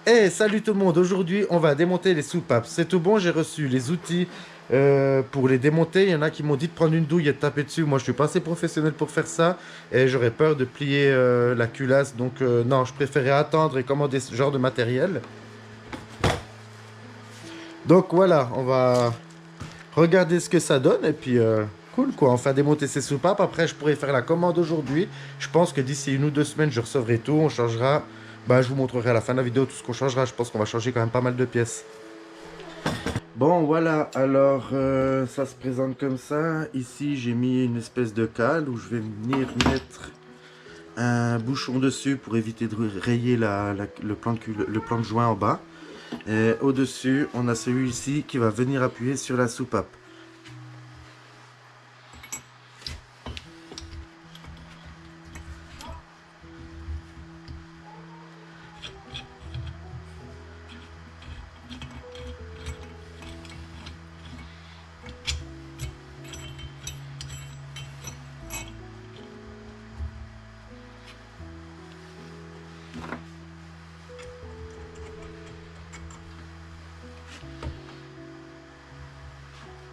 Salut tout le monde, aujourd'hui on va démonter les soupapes. C'est tout bon, j'ai reçu les outils pour les démonter. Il y en a qui m'ont dit de prendre une douille et de taper dessus. Moi je suis pas assez professionnel pour faire ça et j'aurais peur de plier la culasse. Donc non, je préférais attendre et commander ce genre de matériel. Donc voilà, on va regarder ce que ça donne et puis cool quoi. Enfin démonter ces soupapes. Après je pourrais faire la commande aujourd'hui. Je pense que d'ici 1 ou 2 semaines je recevrai tout. On changera. Bah, je vous montrerai à la fin de la vidéo tout ce qu'on changera. Je pense qu'on va changer quand même pas mal de pièces. Bon, voilà. Alors, ça se présente comme ça. Ici, j'ai mis une espèce de cale où je vais venir mettre un bouchon dessus pour éviter de rayer le plan de joint en bas. Et au-dessus, on a celui-ci qui va venir appuyer sur la soupape.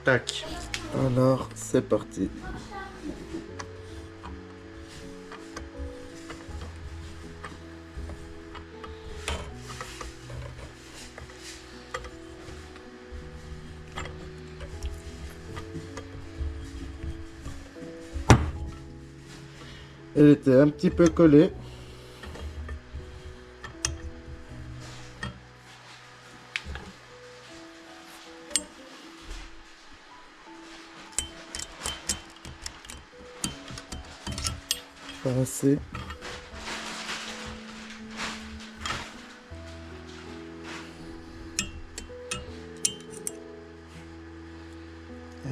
Tac. Alors, c'est parti. Elle était un petit peu collée. Pas assez.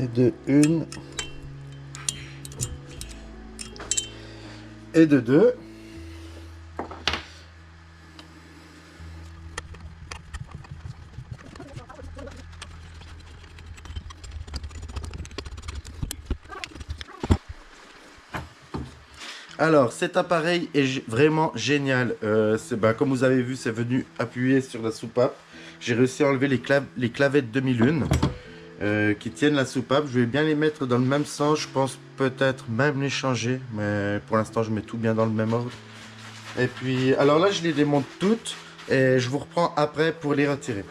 Et de une. Et de deux. Alors, cet appareil est vraiment génial. Comme vous avez vu, c'est venu appuyer sur la soupape. J'ai réussi à enlever les clavettes demi-lune qui tiennent la soupape. Je vais bien les mettre dans le même sens. Je pense peut-être même les changer. Mais pour l'instant, je mets tout bien dans le même ordre. Et puis, alors là, je les démonte toutes. Et je vous reprends après pour les retirer.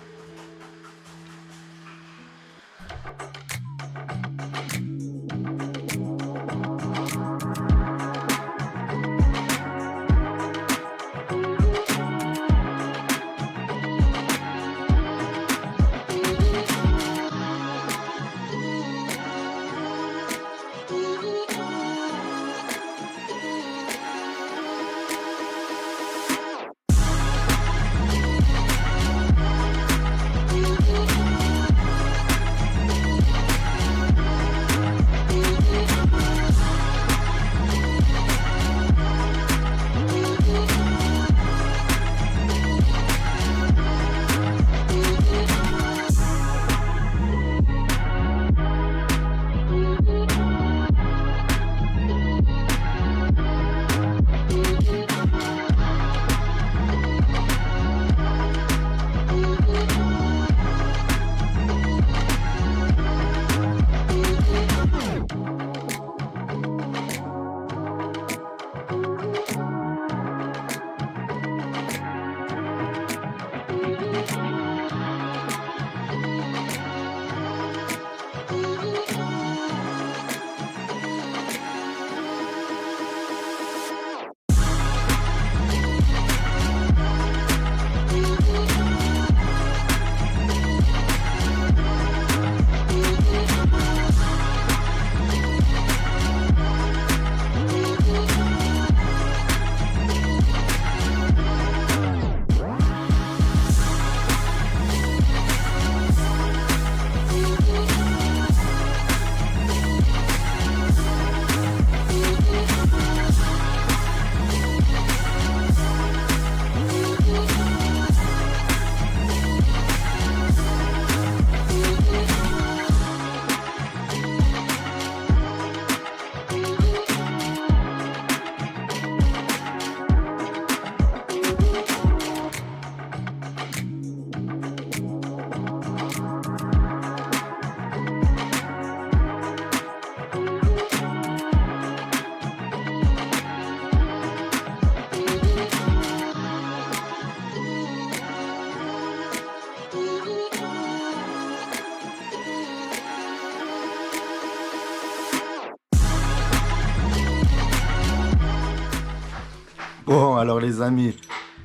Bon, alors les amis,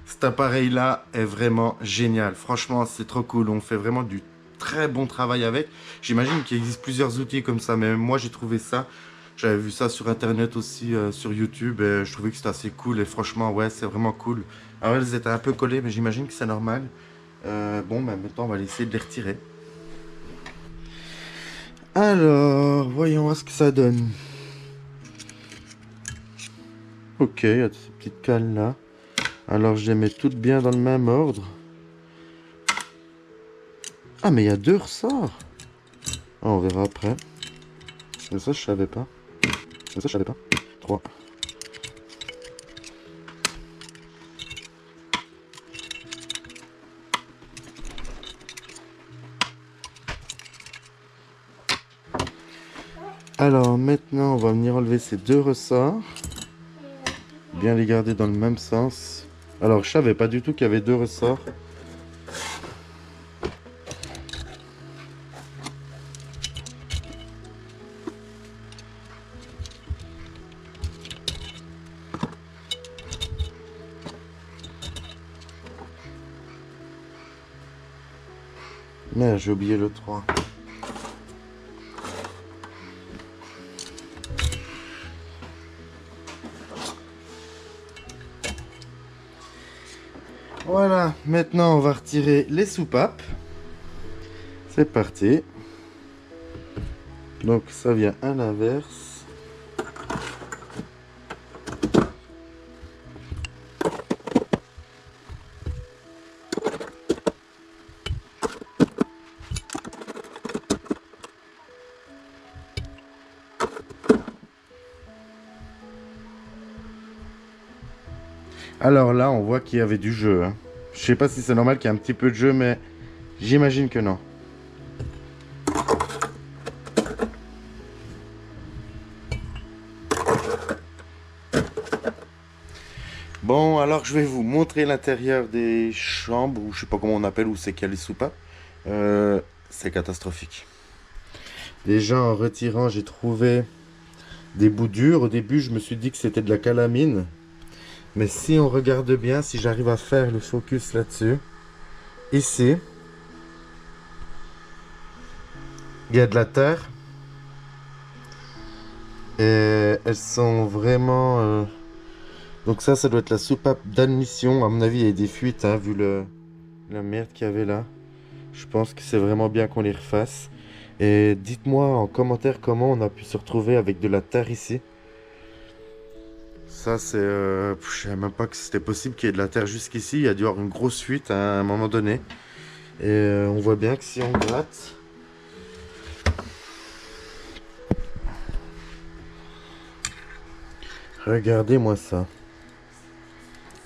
cet appareil-là est vraiment génial. Franchement, c'est trop cool. On fait vraiment du très bon travail avec. J'imagine qu'il existe plusieurs outils comme ça, mais moi j'ai trouvé ça. J'avais vu ça sur internet aussi, sur YouTube, et je trouvais que c'était assez cool. Et franchement, ouais, c'est vraiment cool. Alors elles étaient un peu collées, mais j'imagine que c'est normal. Bon, bah, maintenant on va essayer de les retirer. Alors, voyons voir ce que ça donne. Ok, il y a ces petites cales là. Alors je les mets toutes bien dans le même ordre. Ah, mais il y a 2 ressorts. Ah, on verra après. Mais ça, je savais pas. Mais ça, je savais pas. 3. Alors maintenant, on va venir enlever ces 2 ressorts. Bien les garder dans le même sens. Alors, je savais pas du tout qu'il y avait 2 ressorts. Merde, j'ai oublié le 3. Voilà, maintenant on va retirer les soupapes. C'est parti. Donc ça vient à l'inverse. Alors là, on voit qu'il y avait du jeu, hein. Je sais pas si c'est normal qu'il y ait un petit peu de jeu, mais j'imagine que non. Bon, alors je vais vous montrer l'intérieur des chambres, ou je sais pas comment on appelle, où c'est qu'il y a les soupapes. C'est catastrophique. Déjà en retirant, j'ai trouvé des bouts durs. Au début, je me suis dit que c'était de la calamine. Mais si on regarde bien, si j'arrive à faire le focus là-dessus, ici, il y a de la terre. Et elles sont vraiment... Donc ça doit être la soupape d'admission. À mon avis, il y a des fuites, hein, vu la merde qu'il y avait là. Je pense que c'est vraiment bien qu'on les refasse. Et dites-moi en commentaire comment on a pu se retrouver avec de la terre ici. Ça, c'est... je savais même pas que c'était possible qu'il y ait de la terre jusqu'ici. Il y a dû y avoir une grosse fuite à un moment donné. Et on voit bien que si on gratte... Regardez-moi ça.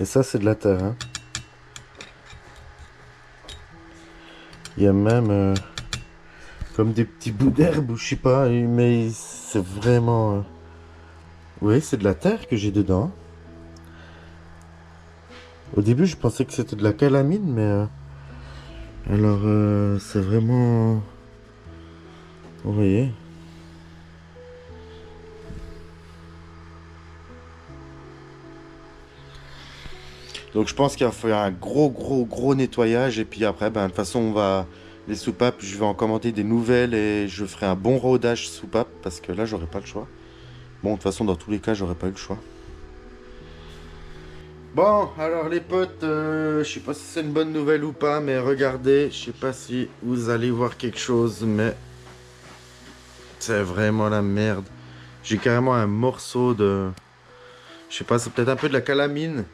Et ça, c'est de la terre, hein. Il y a même comme des petits bouts d'herbe ou je sais pas, mais c'est vraiment... Oui, c'est de la terre que j'ai dedans. Au début, je pensais que c'était de la calamine, mais... alors, c'est vraiment... Vous voyez? Donc je pense qu'il va falloir un gros nettoyage. Et puis après, ben, de toute façon, on va... Les soupapes, je vais en commander des nouvelles et je ferai un bon rodage soupape parce que là, j'aurai pas le choix. Bon, de toute façon, dans tous les cas, j'aurais pas eu le choix. Bon, alors les potes, je sais pas si c'est une bonne nouvelle ou pas, mais regardez, je sais pas si vous allez voir quelque chose, mais c'est vraiment la merde. J'ai carrément un morceau de... Je sais pas, c'est peut-être un peu de la calamine.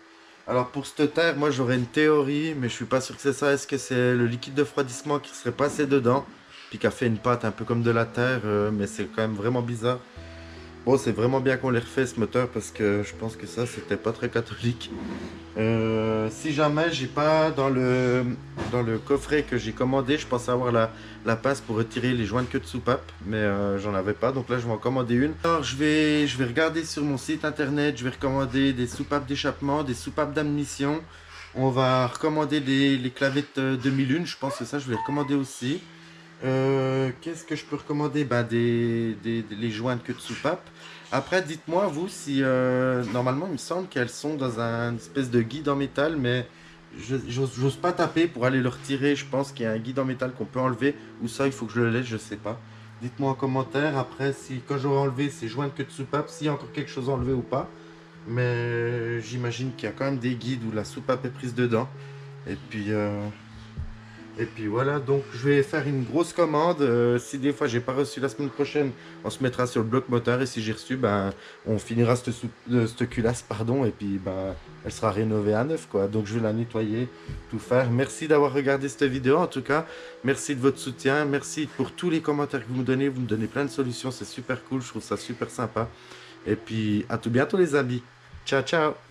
Alors pour cette terre, moi j'aurais une théorie, mais je suis pas sûr que c'est ça. Est-ce que c'est le liquide de refroidissement qui serait passé dedans, puis qui a fait une pâte un peu comme de la terre, mais c'est quand même vraiment bizarre. Bon, c'est vraiment bien qu'on l'ait refait ce moteur parce que je pense que ça c'était pas très catholique. Si jamais j'ai pas dans le coffret que j'ai commandé, je pensais avoir la passe pour retirer les joints de queue de soupape, mais j'en avais pas, donc là je vais en commander une. Alors je vais regarder sur mon site internet, je vais recommander des soupapes d'échappement, des soupapes d'admission. On va recommander les clavettes 2001, je pense que ça je vais les recommander aussi. Qu'est-ce que je peux recommander? Bah, les joints de queue de soupape. Après, dites-moi, vous, si normalement, il me semble qu'elles sont dans un espèce de guide en métal, mais j'ose pas taper pour aller le retirer. Je pense qu'il y a un guide en métal qu'on peut enlever, ou ça, il faut que je le laisse, je sais pas. Dites-moi en commentaire. Après, si quand j'aurai enlevé, c'est joindre que de soupape, s'il y a encore quelque chose à enlever ou pas. Mais j'imagine qu'il y a quand même des guides où la soupape est prise dedans. Et puis, voilà, donc je vais faire une grosse commande. Si des fois j'ai pas reçu la semaine prochaine, on se mettra sur le bloc moteur. Et si j'ai reçu, ben on finira cette culasse, pardon. Et puis ben elle sera rénovée à neuf, quoi. Donc je vais la nettoyer, tout faire. Merci d'avoir regardé cette vidéo en tout cas. Merci de votre soutien. Merci pour tous les commentaires que vous me donnez. Vous me donnez plein de solutions. C'est super cool. Je trouve ça super sympa. Et puis à tout bientôt les amis. Ciao ciao.